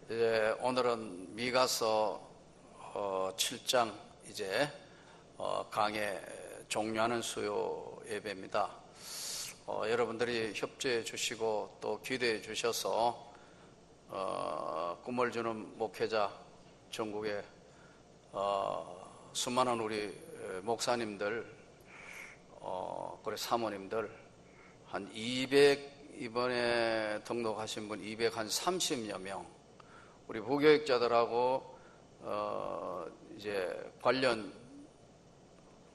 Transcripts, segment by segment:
오늘은 미가서 7장 이제 강해 종료하는 수요 예배입니다. 여러분들이 협조해 주시고 또 기도해 주셔서 꿈을 주는 목회자, 전국의 수많은 우리 목사님들, 그리고 사모님들 한 200, 이번에 등록하신 분 230여 명, 우리 부교육자들하고 이제 관련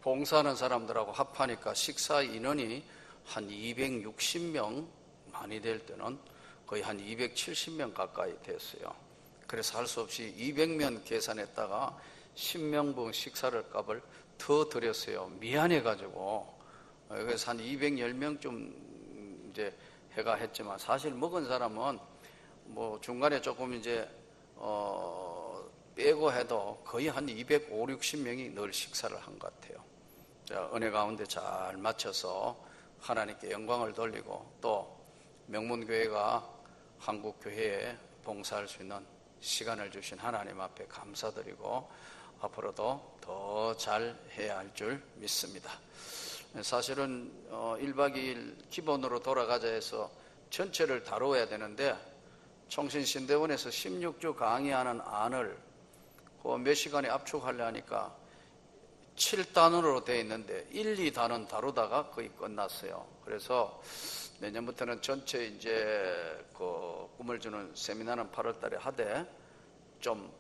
봉사하는 사람들하고 합하니까 식사 인원이 한 260명, 많이 될 때는 거의 한 270명 가까이 됐어요. 그래서 할 수 없이 200명 계산했다가 10명분 식사를 값을 더 드렸어요. 미안해가지고. 그래서 한 210명 좀 이제 해가 했지만, 사실 먹은 사람은 뭐 중간에 조금 이제 빼고 해도 거의 한 250, 60명이 늘 식사를 한 것 같아요. 자, 은혜 가운데 잘 맞춰서 하나님께 영광을 돌리고, 또 명문교회가 한국교회에 봉사할 수 있는 시간을 주신 하나님 앞에 감사드리고 앞으로도 더 잘 해야 할 줄 믿습니다. 사실은 1박 2일 기본으로 돌아가자 해서 전체를 다루어야 되는데, 청신신대원에서 16주 강의하는 안을 그 몇 시간에 압축하려 하니까 7단으로 되어 있는데 1, 2단은 다루다가 거의 끝났어요. 그래서 내년부터는 전체 이제 그 꿈을 주는 세미나는 8월 달에 하되, 좀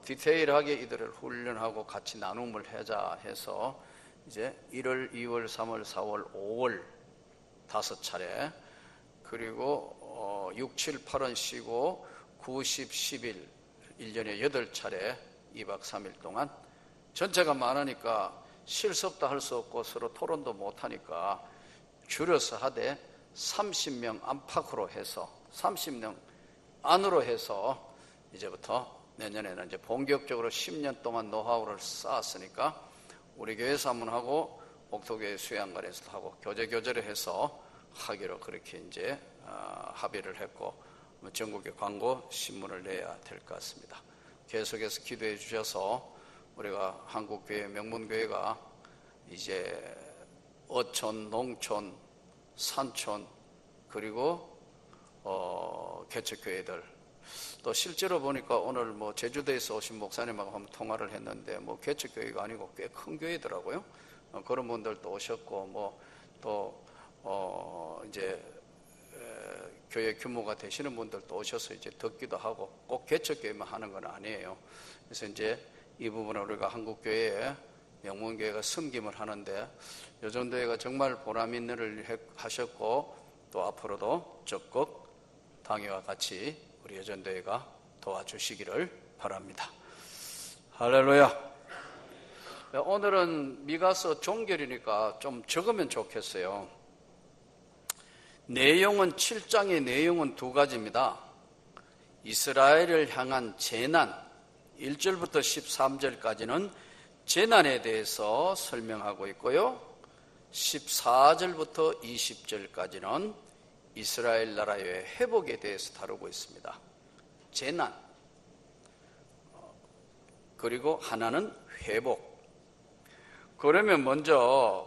디테일하게 이들을 훈련하고 같이 나눔을 하자 해서 이제 1월, 2월, 3월, 4월, 5월 5차례, 그리고 6, 7, 8은 쉬고 9, 10, 11 1년에 8차례 2박 3일 동안, 전체가 많으니까 실습도 할 수 없고 서로 토론도 못하니까 줄여서 하되 30명 안팎으로 해서 30명 안으로 해서 이제부터 내년에는 이제 본격적으로 10년 동안 노하우를 쌓았으니까 우리 교회에서 한번 하고 목토교회 수양관에서도 하고 교제를 해서 하기로 그렇게 이제 합의를 했고, 전국에 광고 신문을 내야 될 것 같습니다. 계속해서 기도해 주셔서 우리가 한국교회, 명문교회가 이제 어촌, 농촌, 산촌, 그리고 개척교회들, 또 실제로 보니까 오늘 뭐 제주도에서 오신 목사님하고 한번 통화를 했는데, 뭐 개척교회가 아니고 꽤 큰 교회더라고요. 그런 분들도 오셨고, 뭐 또 이제 교회 규모가 되시는 분들도 오셔서 이제 듣기도 하고, 꼭 개척교회만 하는 건 아니에요. 그래서 이제 이 부분을 우리가 한국교회에 명문교회가 섬김을 하는데, 여전도회가 정말 보람 있는 일을 하셨고, 또 앞으로도 적극 당회와 같이 우리 여전도회가 도와주시기를 바랍니다. 할렐루야. 오늘은 미가서 종결이니까 좀 적으면 좋겠어요. 내용은 7장의 내용은 두 가지입니다. 이스라엘을 향한 재난, 1절부터 13절까지는 재난에 대해서 설명하고 있고요, 14절부터 20절까지는 이스라엘 나라의 회복에 대해서 다루고 있습니다. 재난, 그리고 하나는 회복. 그러면 먼저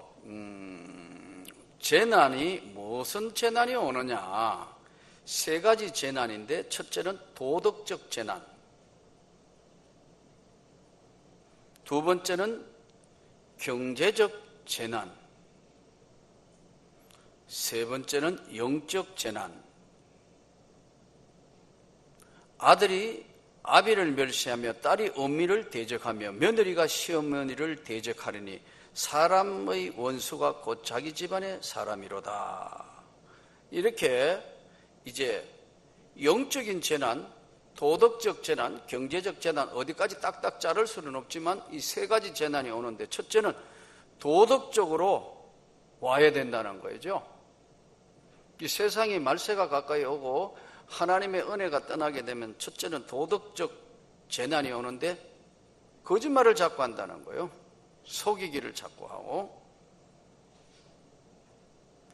재난이, 무슨 재난이 오느냐? 세 가지 재난인데, 첫째는 도덕적 재난, 두 번째는 경제적 재난, 세 번째는 영적 재난. 아들이 아비를 멸시하며 딸이 어미를 대적하며 며느리가 시어머니를 대적하리니 사람의 원수가 곧 자기 집안의 사람이로다. 이렇게 이제 영적인 재난, 도덕적 재난, 경제적 재난, 어디까지 딱딱 자를 수는 없지만 이 세 가지 재난이 오는데, 첫째는 도덕적으로 와야 된다는 거죠. 이 세상이 말세가 가까이 오고 하나님의 은혜가 떠나게 되면 첫째는 도덕적 재난이 오는데, 거짓말을 자꾸 한다는 거예요. 속이기를 자꾸 하고.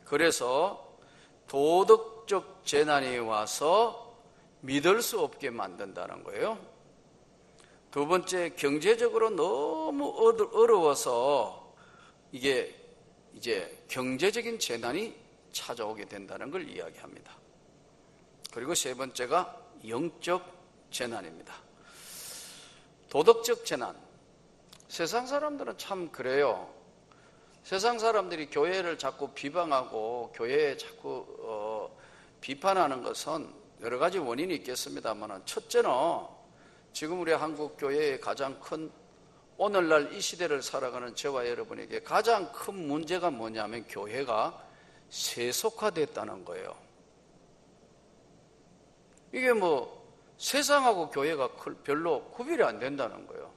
그래서 도덕적 재난이 와서 믿을 수 없게 만든다는 거예요. 두 번째, 경제적으로 너무 어려워서 이게 이제 경제적인 재난이 찾아오게 된다는 걸 이야기합니다. 그리고 세 번째가 영적 재난입니다. 도덕적 재난. 세상 사람들은 참 그래요. 세상 사람들이 교회를 자꾸 비방하고 교회에 자꾸 비판하는 것은 여러 가지 원인이 있겠습니다만, 첫째는 지금 우리 한국 교회의 가장 큰, 오늘날 이 시대를 살아가는 저와 여러분에게 가장 큰 문제가 뭐냐면 교회가 세속화됐다는 거예요. 이게 세상하고 교회가 별로 구별이 안 된다는 거예요.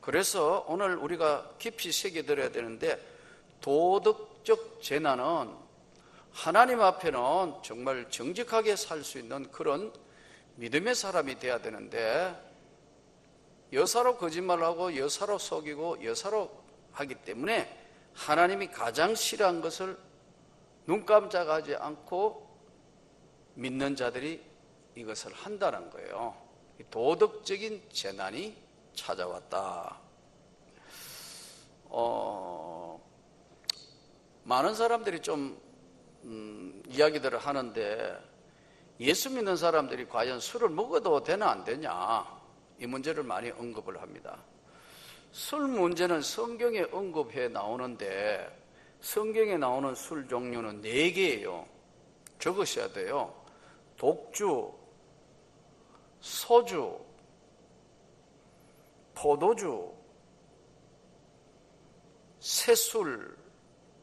그래서 오늘 우리가 깊이 새겨들어야 되는데, 도덕적 재난은 하나님 앞에는 정말 정직하게 살 수 있는 그런 믿음의 사람이 돼야 되는데, 여사로 거짓말하고 여사로 속이고 여사로 하기 때문에 하나님이 가장 싫어한 것을 눈 깜짝하지 않고 믿는 자들이 이것을 한다는 거예요. 도덕적인 재난이 찾아왔다. 많은 사람들이 좀 이야기들을 하는데, 예수 믿는 사람들이 과연 술을 먹어도 되나 안 되냐, 이 문제를 많이 언급을 합니다. 술 문제는 성경에 언급해 나오는데, 성경에 나오는 술 종류는 4개예요. 적으셔야 돼요. 독주, 소주, 포도주, 새술,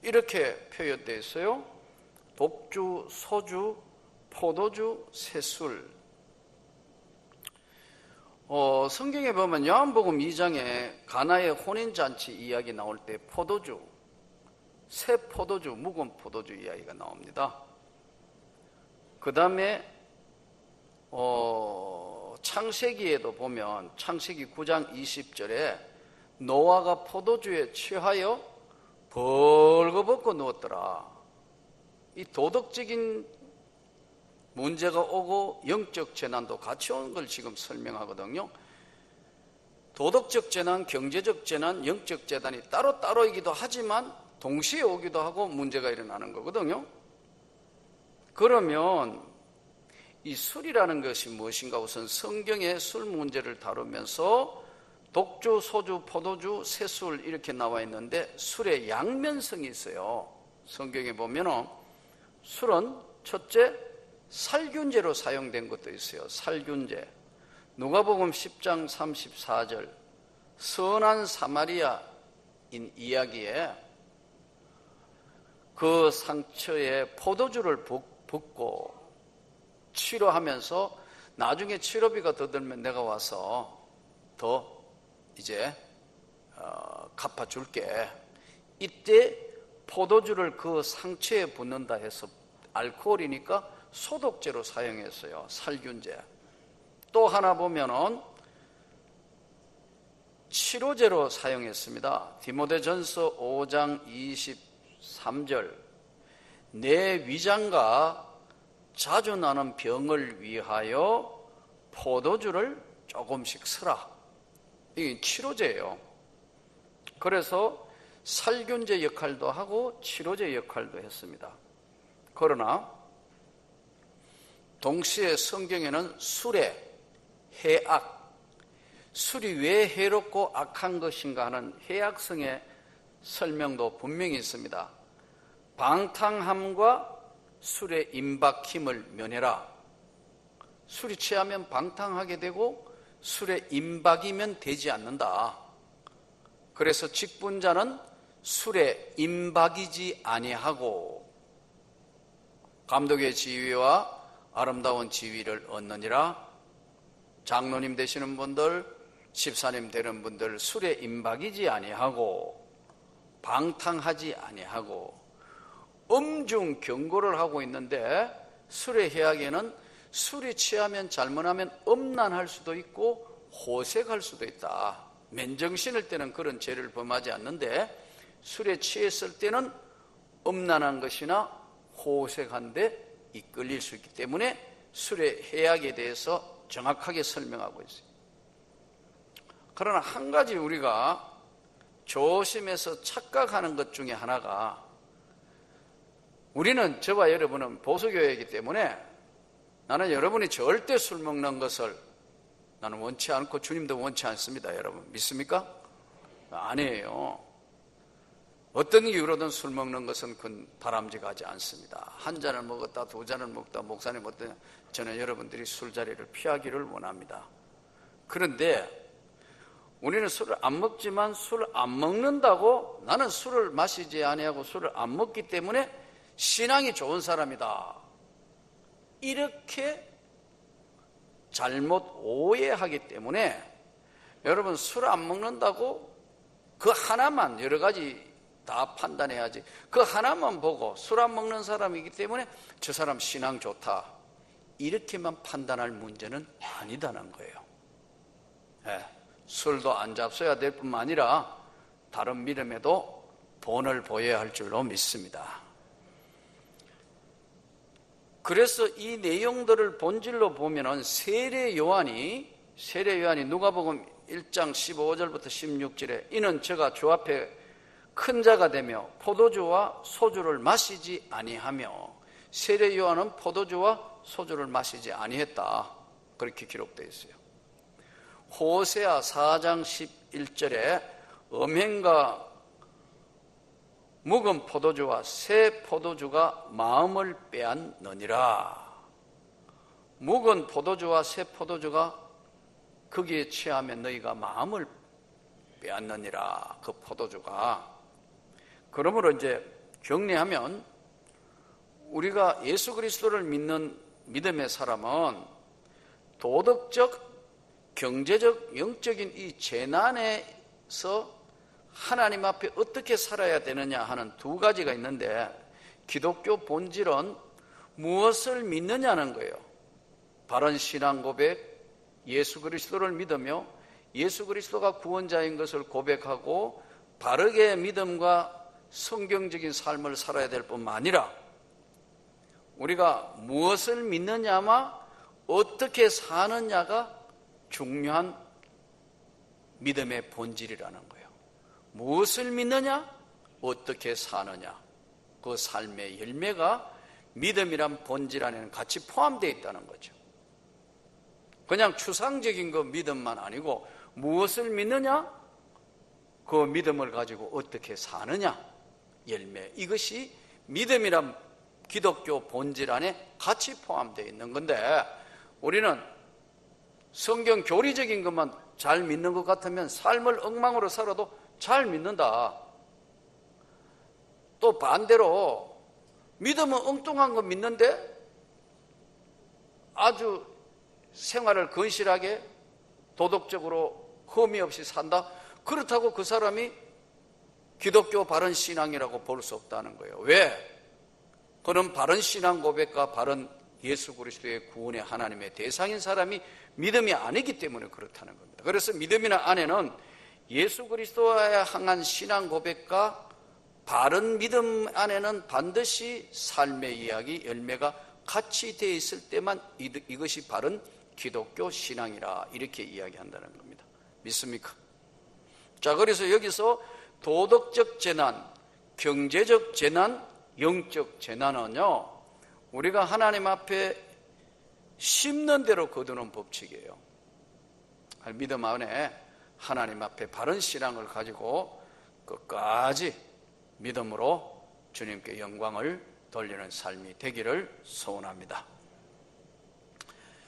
이렇게 표현되어 있어요. 독주, 소주, 포도주, 새술. 성경에 보면 요한복음 2장에 가나의 혼인잔치 이야기 나올 때 포도주, 새 포도주, 묵은 포도주 이야기가 나옵니다. 그 다음에 창세기에도 보면 창세기 9장 20절에 노아가 포도주에 취하여 벌거벗고 누웠더라. 이 도덕적인 문제가 오고 영적 재난도 같이 오는 걸 지금 설명하거든요. 도덕적 재난, 경제적 재난, 영적 재난이 따로따로이기도 하지만 동시에 오기도 하고 문제가 일어나는 거거든요. 그러면 이 술이라는 것이 무엇인가, 우선 성경의 술 문제를 다루면서 독주, 소주, 포도주, 새술 이렇게 나와 있는데, 술의 양면성이 있어요. 성경에 보면 술은 첫째 살균제로 사용된 것도 있어요. 살균제. 누가복음 10장 34절 선한 사마리아인 이야기에 그 상처에 포도주를 붓고 치료하면서 나중에 치료비가 더 들면 내가 와서 더 이제 갚아줄게. 이때 포도주를 그 상처에 붓는다 해서 알코올이니까 소독제로 사용했어요. 살균제. 또 하나 보면은 치료제로 사용했습니다. 디모데전서 5장 23절 내 위장과 자주 나는 병을 위하여 포도주를 조금씩 쓰라. 이게 치료제예요. 그래서 살균제 역할도 하고 치료제 역할도 했습니다. 그러나 동시에 성경에는 술의 해악, 술이 왜 해롭고 악한 것인가 하는 해악성의 설명도 분명히 있습니다. 방탕함과 술의 임박힘을 면해라. 술이 취하면 방탕하게 되고 술에 임박이면 되지 않는다. 그래서 직분자는 술에 임박이지 아니하고 감독의 지위와 아름다운 지위를 얻느니라. 장로님 되시는 분들, 집사님 되는 분들, 술에 임박이지 아니하고 방탕하지 아니하고 엄중 경고를 하고 있는데, 술의 해악에는 술이 취하면 잘못하면 음란할 수도 있고 호색할 수도 있다. 맨정신일 때는 그런 죄를 범하지 않는데 술에 취했을 때는 음란한 것이나 호색한 데 이끌릴 수 있기 때문에 술의 해악에 대해서 정확하게 설명하고 있어요. 그러나 한 가지 우리가 조심해서 착각하는 것 중에 하나가, 우리는, 저와 여러분은 보수교회이기 때문에 나는 여러분이 절대 술 먹는 것을 나는 원치 않고 주님도 원치 않습니다. 여러분 믿습니까? 아니에요. 어떤 이유로든 술 먹는 것은 그건 바람직하지 않습니다. 한 잔을 먹었다, 두 잔을 먹다, 목사님 어떠냐, 저는 여러분들이 술자리를 피하기를 원합니다. 그런데 우리는 술을 안 먹지만 술을 안 먹는다고 나는 술을 마시지 아니하고 술을 안 먹기 때문에 신앙이 좋은 사람이다, 이렇게 잘못 오해하기 때문에 여러분, 술 안 먹는다고 그 하나만, 여러 가지 다 판단해야지, 그 하나만 보고 술 안 먹는 사람이기 때문에 저 사람 신앙 좋다, 이렇게만 판단할 문제는 아니다는 거예요. 네. 술도 안 잡숴야 될 뿐만 아니라 다른 믿음에도 본을 보여야 할 줄로 믿습니다. 그래서 이 내용들을 본질로 보면은 세례 요한이 누가복음 1장 15절부터 16절에 이는 저가 주 앞에 큰 자가 되며 포도주와 소주를 마시지 아니하며, 세례 요한은 포도주와 소주를 마시지 아니했다, 그렇게 기록되어 있어요. 호세아 4장 11절에 음행과 묵은 포도주와 새 포도주가 마음을 빼앗느니라. 묵은 포도주와 새 포도주가 거기에 취하면 너희가 마음을 빼앗느니라. 그 포도주가. 그러므로 이제 정리하면 우리가 예수 그리스도를 믿는 믿음의 사람은 도덕적, 경제적, 영적인 이 재난에서 하나님 앞에 어떻게 살아야 되느냐 하는 두 가지가 있는데, 기독교 본질은 무엇을 믿느냐는 거예요. 바른 신앙 고백, 예수 그리스도를 믿으며 예수 그리스도가 구원자인 것을 고백하고 바르게 믿음과 성경적인 삶을 살아야 될 뿐만 아니라, 우리가 무엇을 믿느냐와 어떻게 사느냐가 중요한 믿음의 본질이라는 거예요. 무엇을 믿느냐, 어떻게 사느냐, 그 삶의 열매가 믿음이란 본질 안에는 같이 포함되어 있다는 거죠. 그냥 추상적인 그 믿음만 아니고 무엇을 믿느냐, 그 믿음을 가지고 어떻게 사느냐, 열매, 이것이 믿음이란 기독교 본질 안에 같이 포함되어 있는 건데, 우리는 성경 교리적인 것만 잘 믿는 것 같으면 삶을 엉망으로 살아도 잘 믿는다. 또 반대로 믿음은 엉뚱한 거 믿는데 아주 생활을 건실하게 도덕적으로 흠이 없이 산다, 그렇다고 그 사람이 기독교 바른 신앙이라고 볼 수 없다는 거예요. 왜? 그는 바른 신앙 고백과 바른 예수 그리스도의 구원의 하나님의 대상인 사람이 믿음이 아니기 때문에 그렇다는 겁니다. 그래서 믿음이나 안에는 예수 그리스도에 향한 신앙 고백과 바른 믿음 안에는 반드시 삶의 이야기, 열매가 같이 되어 있을 때만 이것이 바른 기독교 신앙이라, 이렇게 이야기한다는 겁니다. 믿습니까? 자, 그래서 여기서 도덕적 재난, 경제적 재난, 영적 재난은요, 우리가 하나님 앞에 심는 대로 거두는 법칙이에요. 믿음 안에 하나님 앞에 바른 신앙을 가지고 끝까지 믿음으로 주님께 영광을 돌리는 삶이 되기를 소원합니다.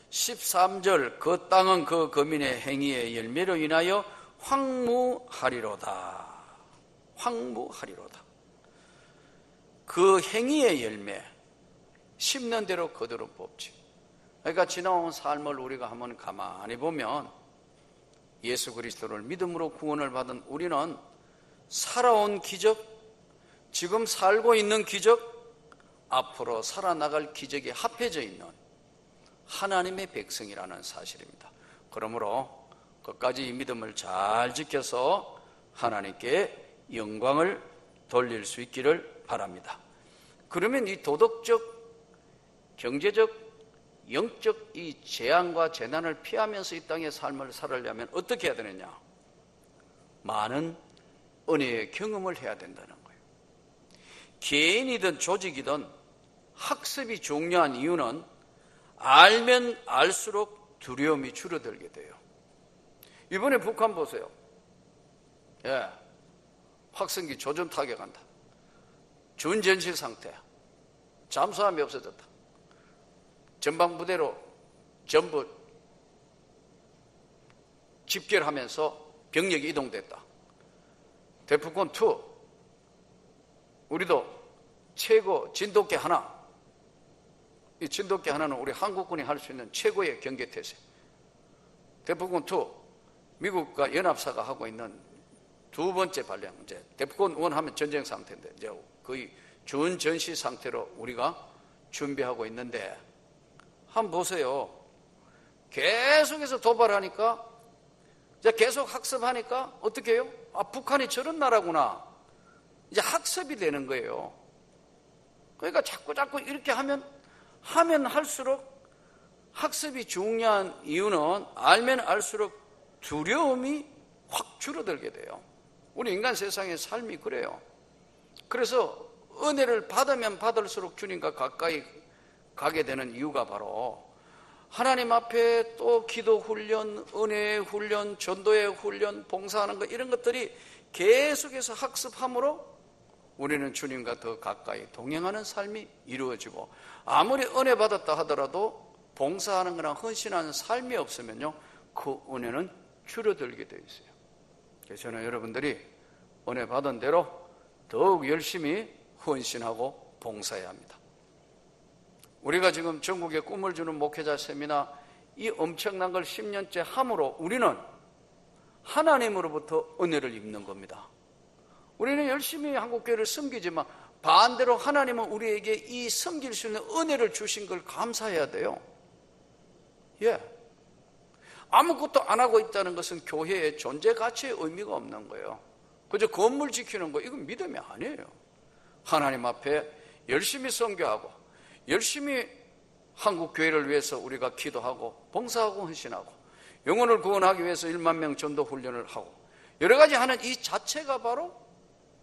13절, 그 땅은 그 거민의 행위의 열매로 인하여 황무하리로다. 황무하리로다. 그 행위의 열매, 심는 대로 거두는 법칙. 그러니까 지나온 삶을 우리가 한번 가만히 보면 예수 그리스도를 믿음으로 구원을 받은 우리는 살아온 기적, 지금 살고 있는 기적, 앞으로 살아나갈 기적이 합해져 있는 하나님의 백성이라는 사실입니다. 그러므로 끝까지 이 믿음을 잘 지켜서 하나님께 영광을 돌릴 수 있기를 바랍니다. 그러면 이 도덕적, 경제적, 영적 이 재앙과 재난을 피하면서 이 땅의 삶을 살으려면 어떻게 해야 되느냐? 많은 은혜의 경험을 해야 된다는 거예요. 개인이든 조직이든 학습이 중요한 이유는 알면 알수록 두려움이 줄어들게 돼요. 이번에 북한 보세요. 확성기 조준 타격한다. 준전시 상태야. 잠수함이 없어졌다. 전방부대로 전부 집결하면서 병력이 이동됐다. 대포권2, 우리도 최고 진돗개 하나, 이 진돗개 하나는 우리 한국군이 할 수 있는 최고의 경계태세. 대포권2, 미국과 연합사가 하고 있는 두 번째 발령. 이제 대포권1 하면 전쟁 상태인데 이제 거의 준전시 상태로 우리가 준비하고 있는데, 한번 보세요. 계속해서 도발하니까, 이제 계속 학습하니까 어떻게 해요? 아, 북한이 저런 나라구나. 이제 학습이 되는 거예요. 그러니까 자꾸 이렇게 하면 할수록 학습이 중요한 이유는 알면 알수록 두려움이 확 줄어들게 돼요. 우리 인간 세상의 삶이 그래요. 그래서 은혜를 받으면 받을수록 주님과 가까이 가게 되는 이유가 바로 하나님 앞에 또 기도 훈련, 은혜의 훈련, 전도의 훈련, 봉사하는 것, 이런 것들이 계속해서 학습함으로 우리는 주님과 더 가까이 동행하는 삶이 이루어지고, 아무리 은혜 받았다 하더라도 봉사하는 거나 헌신하는 삶이 없으면요, 그 은혜는 줄어들게 되어 있어요. 그래서 저는 여러분들이 은혜 받은 대로 더욱 열심히 헌신하고 봉사해야 합니다. 우리가 지금 전국에 꿈을 주는 목회자 세미나, 이 엄청난 걸 10년째 함으로 우리는 하나님으로부터 은혜를 입는 겁니다. 우리는 열심히 한국교회를 섬기지만 반대로 하나님은 우리에게 이 섬길 수 있는 은혜를 주신 걸 감사해야 돼요. 아무것도 안 하고 있다는 것은 교회의 존재 가치의 의미가 없는 거예요. 그저 건물 지키는 거, 이건 믿음이 아니에요. 하나님 앞에 열심히 선교하고 열심히 한국교회를 위해서 우리가 기도하고 봉사하고 헌신하고 영혼을 구원하기 위해서 1만 명 전도 훈련을 하고 여러 가지 하는 이 자체가 바로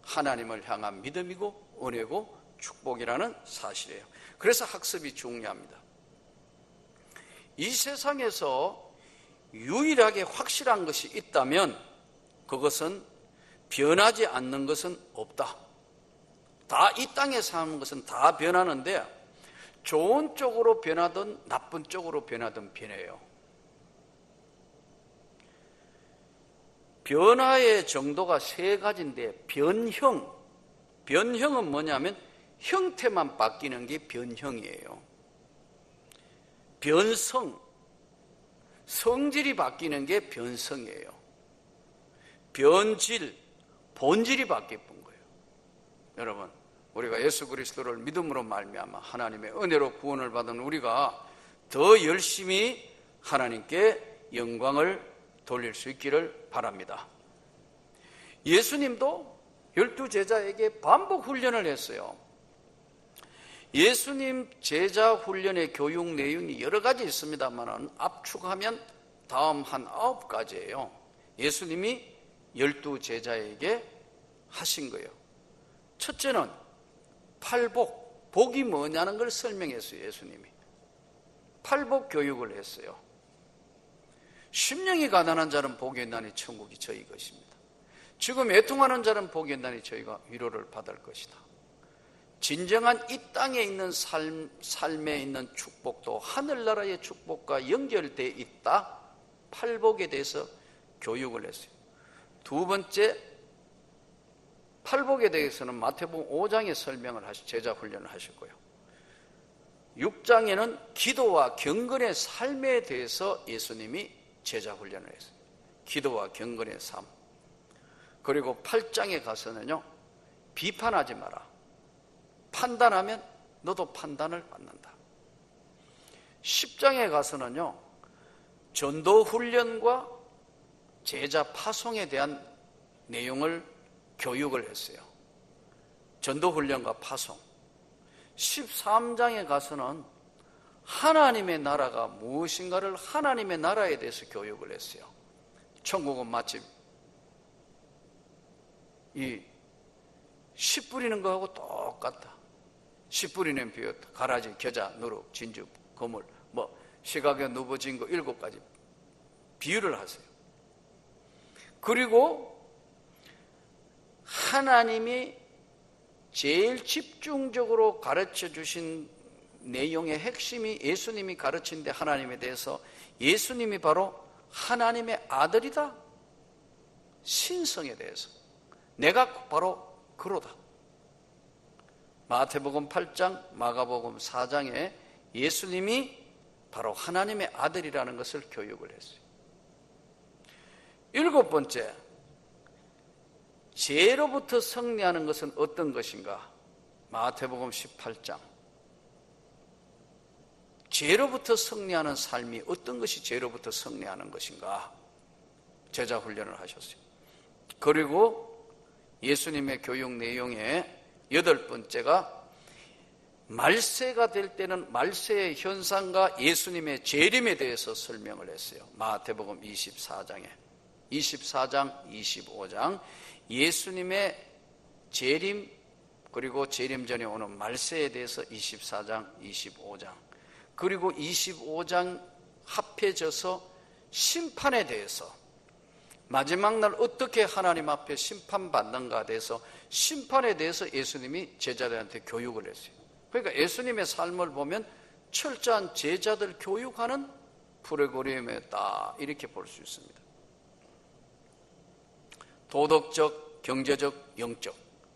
하나님을 향한 믿음이고 은혜고 축복이라는 사실이에요. 그래서 학습이 중요합니다. 이 세상에서 유일하게 확실한 것이 있다면 그것은 변하지 않는 것은 없다. 다 이 땅에 사는 것은 다 변하는데 좋은 쪽으로 변하든 나쁜 쪽으로 변하든 변해요. 변화의 정도가 세 가지인데, 변형은 뭐냐면 형태만 바뀌는 게 변형이에요. 변성, 성질이 바뀌는 게 변성이에요. 변질, 본질이 바뀌는 거예요. 여러분, 우리가 예수 그리스도를 믿음으로 말미암아 하나님의 은혜로 구원을 받은 우리가 더 열심히 하나님께 영광을 돌릴 수 있기를 바랍니다. 예수님도 12 제자에게 반복 훈련을 했어요. 예수님 제자 훈련의 교육 내용이 여러 가지 있습니다만 압축하면 다음 한 9가지예요. 예수님이 12 제자에게 하신 거예요. 첫째는 팔복, 복이 뭐냐는 걸 설명했어요. 예수님이 팔복 교육을 했어요. 심령이 가난한 자는 복이 있나니 천국이 저희 것입니다. 지금 애통하는 자는 복이 있나니 저희가 위로를 받을 것이다. 진정한 이 땅에 있는 삶에 있는 축복도 하늘나라의 축복과 연결되어 있다. 팔복에 대해서 교육을 했어요. 두 번째, 팔복에 대해서는 마태복음 5장에 설명을 제자 훈련을 하셨고요. 6장에는 기도와 경건의 삶에 대해서 예수님이 제자 훈련을 했어요. 기도와 경건의 삶. 그리고 8장에 가서는요, 비판하지 마라. 판단하면 너도 판단을 받는다. 10장에 가서는요, 전도 훈련과 제자 파송에 대한 내용을 교육을 했어요. 전도 훈련과 파송. 13장에 가서는 하나님의 나라가 무엇인가를 하나님의 나라에 대해서 교육을 했어요. 천국은 마치 씨 뿌리는 거하고 똑같다. 씨 뿌리는 비유, 가라지, 겨자, 누룩, 진주, 거물, 시각에 누버진 거 7가지 비유를 하세요. 그리고 하나님이 제일 집중적으로 가르쳐 주신 내용의 핵심이 예수님이 가르친 데 하나님에 대해서 예수님이 바로 하나님의 아들이다. 신성에 대해서 내가 바로 그로다. 마태복음 8장, 마가복음 4장에 예수님이 바로 하나님의 아들이라는 것을 교육을 했어요. 7번째, 죄로부터 승리하는 것은 어떤 것인가? 마태복음 18장. 죄로부터 승리하는 삶이 어떤 것이 죄로부터 승리하는 것인가? 제자 훈련을 하셨어요. 그리고 예수님의 교육 내용의 8번째가 말세가 될 때는 말세의 현상과 예수님의 재림에 대해서 설명을 했어요. 마태복음 24장, 25장 예수님의 재림 그리고 재림 전에 오는 말세에 대해서 24장, 25장 그리고 25장 합해져서 심판에 대해서 마지막 날 어떻게 하나님 앞에 심판받는가에 대해서 심판에 대해서 예수님이 제자들한테 교육을 했어요. 그러니까 예수님의 삶을 보면 철저한 제자들 교육하는 프로그램이었다 이렇게 볼 수 있습니다. 도덕적, 경제적, 영적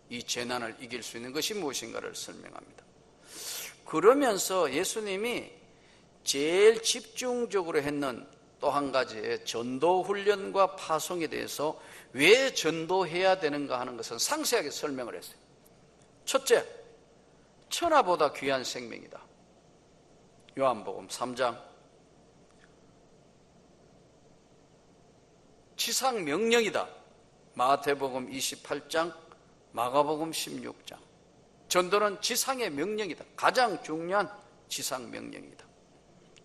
이 재난을 이길 수 있는 것이 무엇인가를 설명합니다. 그러면서 예수님이 제일 집중적으로 했는 또 한 가지의 전도 훈련과 파송에 대해서 왜 전도해야 되는가 하는 것은 상세하게 설명을 했어요. 첫째, 천하보다 귀한 생명이다. 요한복음 3장. 지상 명령이다. 마태복음 28장, 마가복음 16장. 전도는 지상의 명령이다. 가장 중요한 지상 명령이다.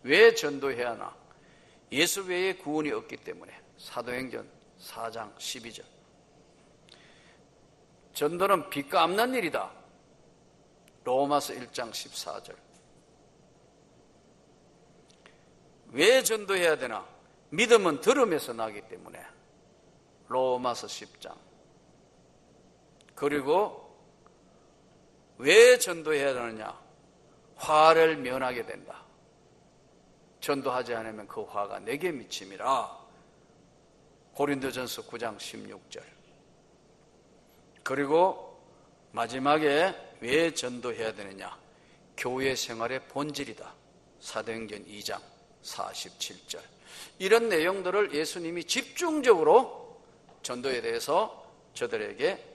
왜 전도해야 하나? 예수 외에 구원이 없기 때문에. 사도행전 4장 12절. 전도는 빚 갚는 일이다. 로마서 1장 14절. 왜 전도해야 되나? 믿음은 들음에서 나기 때문에. 로마서 10장. 그리고 왜 전도해야 되느냐? 화를 면하게 된다. 전도하지 않으면 그 화가 내게 미침이라. 고린도전서 9장 16절. 그리고 마지막에 왜 전도해야 되느냐? 교회 생활의 본질이다. 사도행전 2장 47절. 이런 내용들을 예수님이 집중적으로 전도에 대해서 저들에게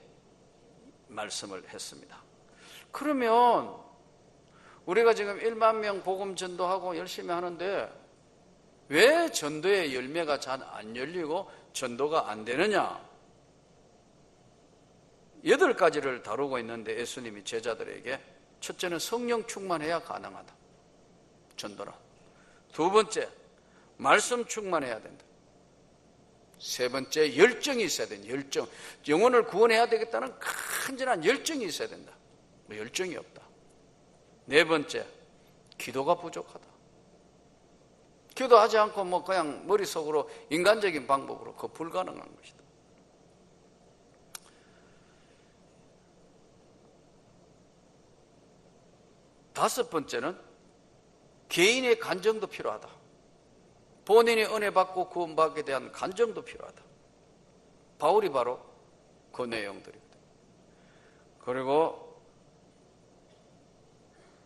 말씀을 했습니다. 그러면 우리가 지금 1만 명 복음 전도하고 열심히 하는데 왜 전도의 열매가 잘 안 열리고 전도가 안 되느냐? 8가지를 다루고 있는데 예수님이 제자들에게 첫째는 성령 충만해야 가능하다. 전도는. 2번째, 말씀 충만해야 된다. 3번째, 열정이 있어야 된다. 열정. 영혼을 구원해야 되겠다는 간절한 열정이 있어야 된다. 열정이 없다. 4번째, 기도가 부족하다. 기도하지 않고 그냥 머릿속으로 인간적인 방법으로 그거 불가능한 것이다. 다섯 번째는 개인의 간정도 필요하다. 본인이 은혜 받고 구원받게 대한 간정도 필요하다. 바울이 바로 그 내용들입니다. 그리고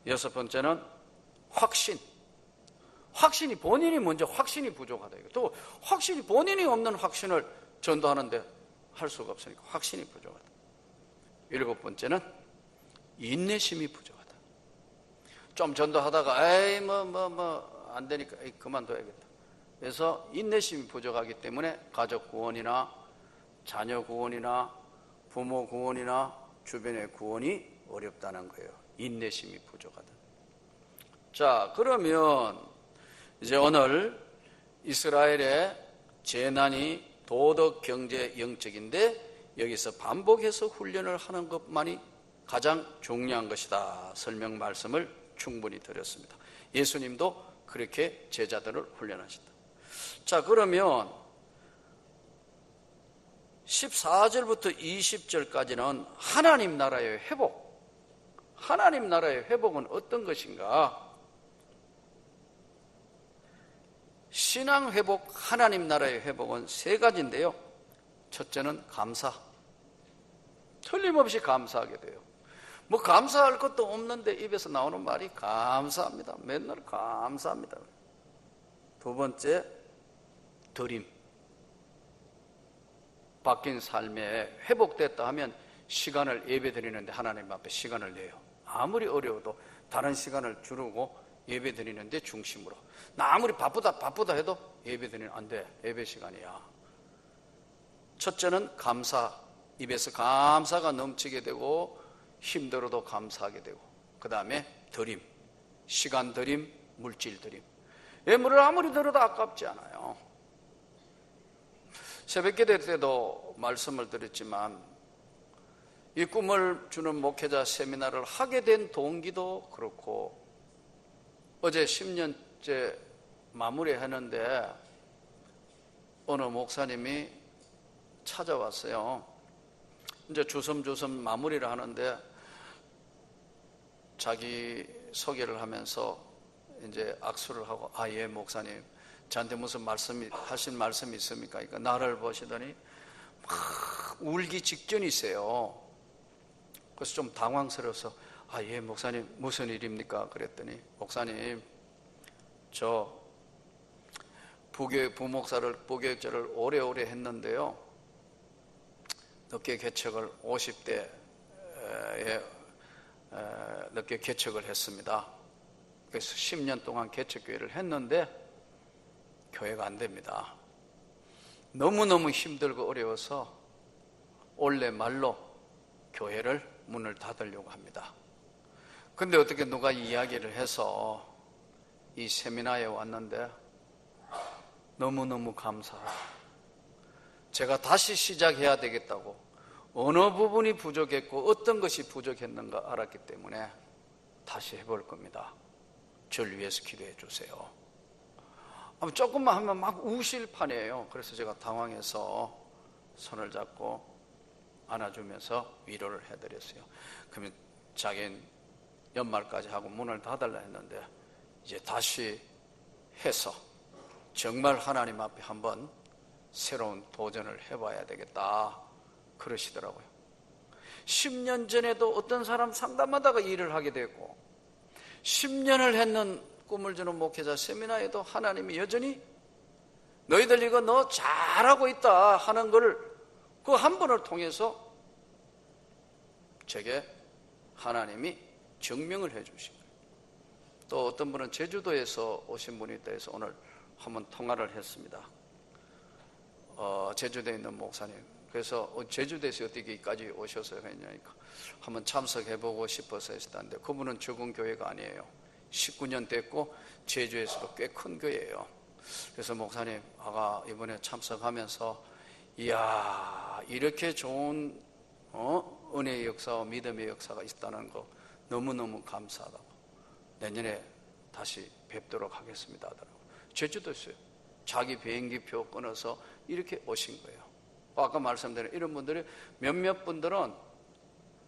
6번째는 확신. 확신이 본인이 먼저 확신이 부족하다. 또 확신이 본인이 없는 확신을 전도하는데 할 수가 없으니까 확신이 부족하다. 7번째는 인내심이 부족하다. 좀 전도하다가 안 되니까 그만둬야겠다. 그래서 인내심이 부족하기 때문에 가족 구원이나 자녀 구원이나 부모 구원이나 주변의 구원이 어렵다는 거예요. 인내심이 부족하다. 자, 그러면 이제 오늘 이스라엘의 재난이 도덕, 경제, 영적인데 여기서 반복해서 훈련을 하는 것만이 가장 중요한 것이다. 설명 말씀을 충분히 드렸습니다. 예수님도 그렇게 제자들을 훈련하신다. 자, 그러면 14절부터 20절까지는 하나님 나라의 회복. 하나님 나라의 회복은 어떤 것인가? 신앙 회복, 하나님 나라의 회복은 세 가지인데요. 첫째는 감사. 틀림없이 감사하게 돼요. 뭐 감사할 것도 없는데 입에서 나오는 말이 감사합니다. 맨날 감사합니다. 두 번째, 드림. 바뀐 삶에 회복됐다 하면 시간을 예배드리는데 하나님 앞에 시간을 내요. 아무리 어려워도 다른 시간을 주르고 예배드리는데 중심으로. 나 아무리 바쁘다 해도 예배드리는 안 돼. 예배 시간이야. 첫째는 감사. 입에서 감사가 넘치게 되고 힘들어도 감사하게 되고, 그 다음에 드림. 시간 드림, 물질 드림. 예물을 아무리 들어도 아깝지 않아요. 새벽기도 때도 말씀을 드렸지만 이 꿈을 주는 목회자 세미나를 하게 된 동기도 그렇고, 어제 10년째 마무리하는데 어느 목사님이 찾아왔어요. 이제 주섬주섬 마무리를 하는데 자기 소개를 하면서 이제 악수를 하고, 아, 예, 목사님, 저한테 무슨 하신 말씀이 있습니까? 그러니까 나를 보시더니 막 울기 직전이세요. 그래서 좀 당황스러워서, 아, 예, 목사님, 무슨 일입니까? 그랬더니, 목사님, 저 부목사를, 부교육자를 오래오래 했는데요. 늦게 개척을 50대에 늦게 개척을 했습니다. 그래서 10년 동안 개척교회를 했는데 교회가 안 됩니다. 너무너무 힘들고 어려워서 올해 말로 교회를 문을 닫으려고 합니다. 근데 어떻게 누가 이야기를 해서 이 세미나에 왔는데 너무너무 감사하고, 제가 다시 시작해야 되겠다고, 어느 부분이 부족했고 어떤 것이 부족했는가 알았기 때문에 다시 해볼 겁니다. 저를 위해서 기도해 주세요. 조금만 하면 막 우실 판이에요. 그래서 제가 당황해서 손을 잡고 안아주면서 위로를 해드렸어요. 그러면 자기는 연말까지 하고 문을 닫으려 했는데 이제 다시 해서 정말 하나님 앞에 한번 새로운 도전을 해봐야 되겠다 그러시더라고요. 10년 전에도 어떤 사람 상담하다가 일을 하게 됐고, 10년을 했는 꿈을 주는 목회자 세미나에도 하나님이 여전히 너희들 이거 너 잘하고 있다 하는 걸 그 한 번을 통해서 제게 하나님이 증명을 해 주신 거예요. 또 어떤 분은 제주도에서 오신 분이 있다 해서 오늘 한번 통화를 했습니다. 제주도에 있는 목사님. 그래서 제주도에서 어디까지 오셔서 했냐니까 한번 참석해보고 싶어서 했다는데, 그분은 적은 교회가 아니에요. 19년 됐고 제주에서도 꽤 큰 교회예요. 그래서 목사님, 아가 이번에 참석하면서 이야, 이렇게 좋은 은혜의 역사와 믿음의 역사가 있다는 거 너무너무 감사하다고, 내년에 다시 뵙도록 하겠습니다 하더라고요. 제주도였어요. 자기 비행기표 끊어서 이렇게 오신 거예요. 아까 말씀드린 이런 분들이, 몇몇 분들은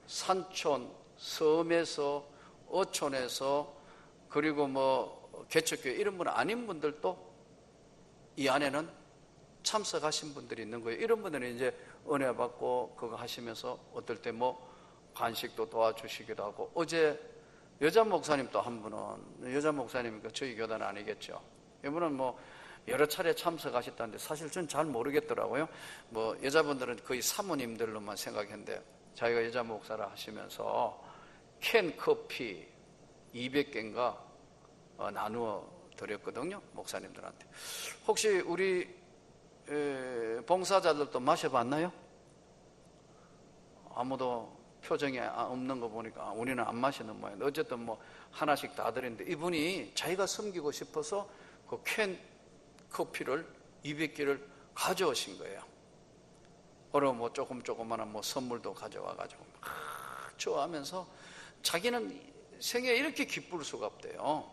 산촌, 섬에서, 어촌에서, 그리고 뭐 개척교회 이런 분 아닌 분들도 이 안에는 참석하신 분들이 있는 거예요. 이런 분들은 이제 은혜 받고 그거 하시면서 어떨 때 뭐 간식도 도와주시기도 하고, 어제 여자 목사님 또 한 분은, 여자 목사님이니까 저희 교단 아니겠죠. 이분은 뭐 여러 차례 참석하셨다는데 사실 전 잘 모르겠더라고요. 뭐 여자분들은 거의 사모님들로만 생각했는데, 자기가 여자 목사를 하시면서 캔 커피 200개인가 나누어 드렸거든요, 목사님들한테. 혹시 우리 봉사자들도 마셔봤나요? 아무도 표정이 없는 거 보니까 우리는 안 마시는 모양인데 어쨌든 뭐 하나씩 다 드렸는데 이분이 자기가 섬기고 싶어서 그 캔 커피를 200개를 가져오신 거예요. 뭐 조그만한 뭐 선물도 가져와가지고 막 좋아하면서 자기는 생애 이렇게 기쁠 수가 없대요.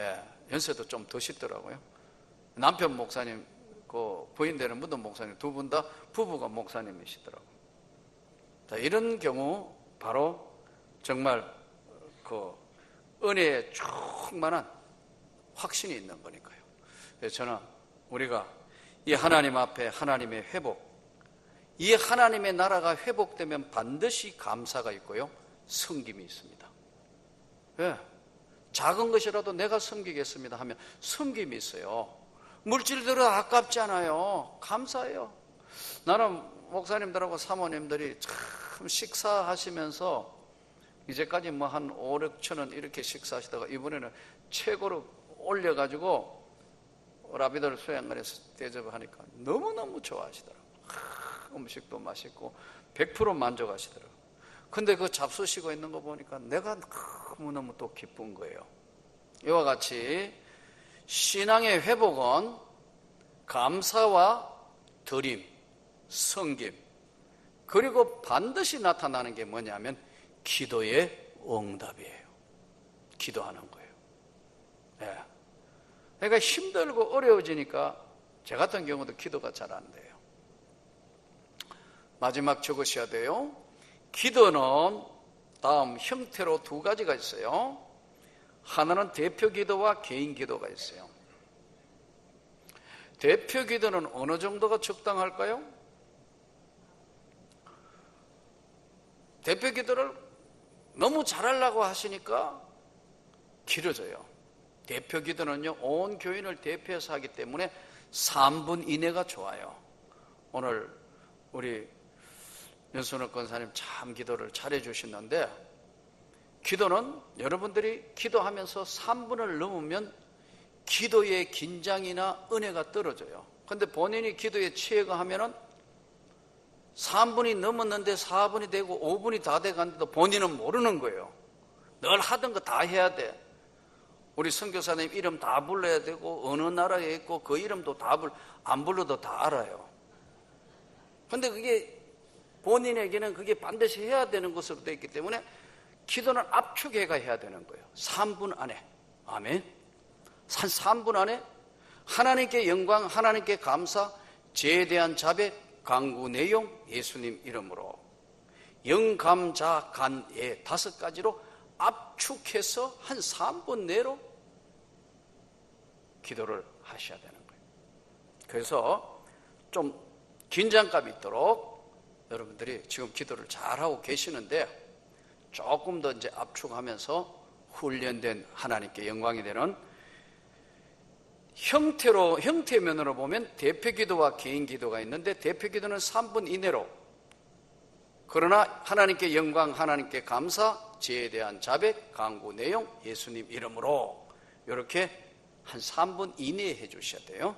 예, 연세도 좀 드시더라고요. 남편 목사님, 그 부인 되는 분도 목사님, 두 분 다 부부가 목사님이시더라고요. 자, 이런 경우 바로 정말 그 은혜에 충만한 확신이 있는 거니까요. 그래서 저는 우리가 이 하나님 앞에 하나님의 회복, 이 하나님의 나라가 회복되면 반드시 감사가 있고요, 섬김이 있습니다. 예, 작은 것이라도 내가 섬기겠습니다 하면 섬김이 있어요. 물질들은 아깝지 않아요. 감사해요. 나는 목사님들하고 사모님들이 참 식사하시면서 이제까지 뭐 한 5, 6천 원 이렇게 식사하시다가 이번에는 최고로 올려가지고 라비들 수양관에서 대접하니까 너무너무 좋아하시더라고요. 음식도 맛있고 100% 만족하시더라고요. 근데 그 잡수시고 있는 거 보니까 내가 너무너무 또 기쁜 거예요. 이와 같이 신앙의 회복은 감사와 드림, 섬김, 그리고 반드시 나타나는 게 뭐냐면 기도의 응답이에요. 기도하는 거예요. 네. 그러니까 힘들고 어려워지니까 저 같은 경우도 기도가 잘 안 돼요. 마지막 적으셔야 돼요. 기도는 다음 형태로 두 가지가 있어요. 하나는 대표 기도와 개인 기도가 있어요. 대표 기도는 어느 정도가 적당할까요? 대표 기도를 너무 잘하려고 하시니까 길어져요. 대표 기도는요, 온 교인을 대표해서 하기 때문에 3분 이내가 좋아요. 오늘 우리 연순옥 권사님 참 기도를 잘해 주시는데, 기도는 여러분들이 기도하면서 3분을 넘으면 기도의 긴장이나 은혜가 떨어져요. 그런데 본인이 기도에 취해가 하면은 3분이 넘었는데 4분이 되고 5분이 다 돼갔는데도 본인은 모르는 거예요. 늘 하던 거 다 해야 돼. 우리 선교사님 이름 다 불러야 되고 어느 나라에 있고 그 이름도 안 불러도 다 알아요. 그런데 그게 본인에게는 그게 반드시 해야 되는 것으로 되어 있기 때문에 기도는 압축해가 해야 되는 거예요. 3분 안에. 아멘. 한 3분 안에 하나님께 영광, 하나님께 감사, 죄에 대한 자백, 강구 내용, 예수님 이름으로 영감자간의 5가지로 압축해서 한 3분 내로 기도를 하셔야 되는 거예요. 그래서 좀 긴장감 있도록 여러분들이 지금 기도를 잘하고 계시는데 조금 더 이제 압축하면서 훈련된 하나님께 영광이 되는 형태면으로 보면 대표 기도와 개인 기도가 있는데, 대표 기도는 3분 이내로, 그러나 하나님께 영광, 하나님께 감사, 죄에 대한 자백, 강구 내용, 예수님 이름으로 이렇게 한 3분 이내에 해주셔야 돼요.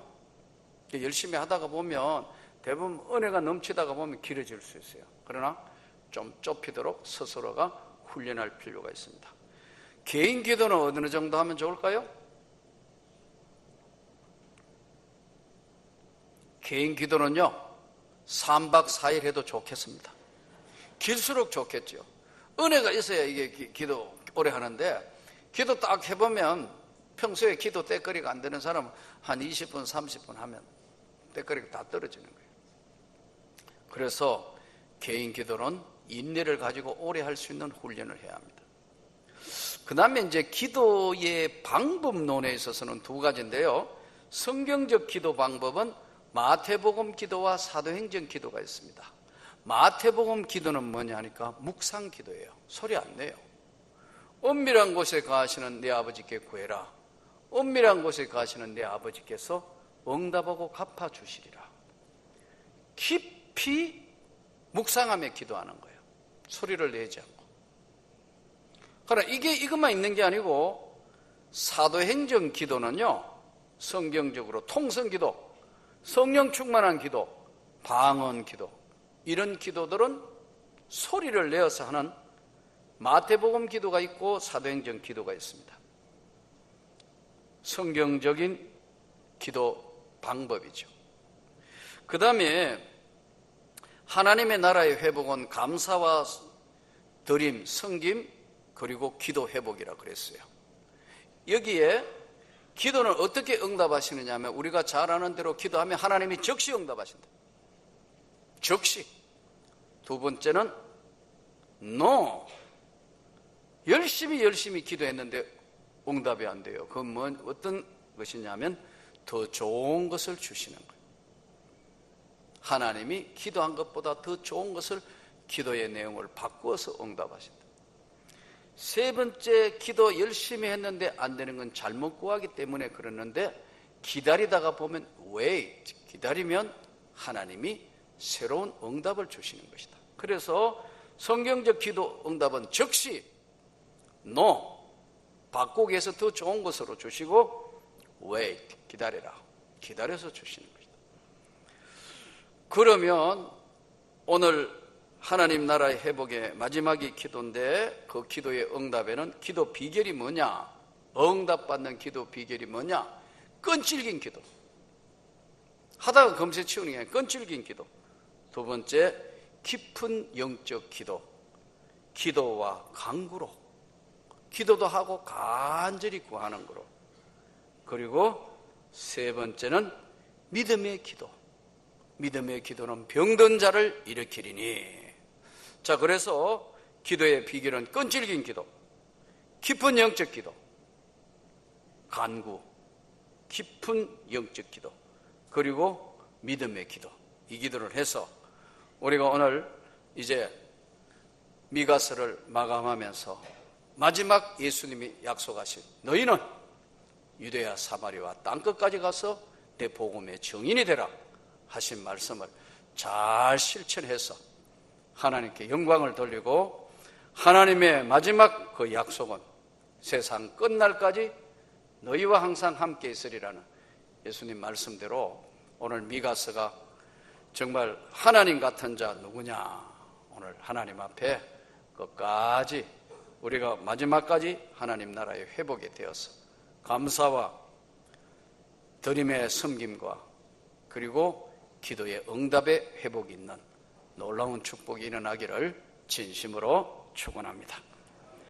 열심히 하다가 보면 대부분 은혜가 넘치다가 보면 길어질 수 있어요. 그러나 좀 좁히도록 스스로가 훈련할 필요가 있습니다. 개인 기도는 어느 정도 하면 좋을까요? 개인 기도는요, 3박 4일 해도 좋겠습니다. 길수록 좋겠죠. 은혜가 있어야 이게 기도 오래 하는데, 기도 딱 해보면 평소에 기도 때거리가 안 되는 사람은 한 20분, 30분 하면 때거리가 다 떨어지는 거예요. 그래서 개인 기도는 인내를 가지고 오래 할 수 있는 훈련을 해야 합니다. 그 다음에 이제 기도의 방법론에 있어서는 2가지인데요. 성경적 기도 방법은 마태복음 기도와 사도행전 기도가 있습니다. 마태복음 기도는 뭐냐 하니까 묵상 기도예요. 소리 안 내요. 은밀한 곳에 가시는 내 아버지께 구해라. 은밀한 곳에 가시는 내 아버지께서 응답하고 갚아주시리라. 깊이 묵상하며 기도하는 거예요. 소리를 내지 않고. 그러나 이것만 있는 게 아니고, 사도행전 기도는요, 성경적으로 통성 기도, 성령 충만한 기도, 방언 기도, 이런 기도들은 소리를 내어서 하는 마태복음 기도가 있고 사도행전 기도가 있습니다. 성경적인 기도 방법이죠. 그 다음에 하나님의 나라의 회복은 감사와 드림, 섬김, 그리고 기도 회복이라 그랬어요. 여기에 기도는 어떻게 응답하시느냐 하면 우리가 잘 아는 대로 기도하면 하나님이 즉시 응답하신다. 즉시. 두 번째는 no. 열심히 기도했는데 응답이 안 돼요. 그건 어떤 것이냐면 더 좋은 것을 주시는 거예요. 하나님이 기도한 것보다 더 좋은 것을 기도의 내용을 바꾸어서 응답하신다. 세 번째, 기도 열심히 했는데 안 되는 건 잘못 구하기 때문에 그러는데 기다리다가 보면 wait, 기다리면 하나님이 새로운 응답을 주시는 것이다. 그래서 성경적 기도 응답은 즉시 no, 바꾸기 위해서 더 좋은 것으로 주시고 wait, 기다려라, 기다려서 주시는 것이다. 그러면 오늘 하나님 나라의 회복의 마지막이 기도인데 그 기도의 응답에는 기도 비결이 뭐냐? 응답받는 기도 비결이 뭐냐? 끈질긴 기도. 하다가 금세 치우는 게 아니라 끈질긴 기도. 두 번째, 깊은 영적 기도. 기도와 간구로. 기도도 하고 간절히 구하는 거로. 그리고 세 번째는 믿음의 기도. 믿음의 기도는 병든 자를 일으키리니. 자, 그래서 기도의 비결은 끈질긴 기도, 깊은 영적 기도, 간구, 깊은 영적 기도, 그리고 믿음의 기도. 이 기도를 해서 우리가 오늘 이제 미가서를 마감하면서 마지막 예수님이 약속하신 너희는 유대야 사마리아 땅끝까지 가서 내 복음의 증인이 되라 하신 말씀을 잘 실천해서 하나님께 영광을 돌리고 하나님의 마지막 그 약속은 세상 끝날까지 너희와 항상 함께 있으리라는 예수님 말씀대로 오늘 미가서가 정말 하나님 같은 자 누구냐, 오늘 하나님 앞에 끝까지 우리가 마지막까지 하나님 나라의 회복이 되어서 감사와 드림의 섬김과 그리고 기도의 응답의 회복이 있는 놀라운 축복이 일어나기를 진심으로 축원합니다.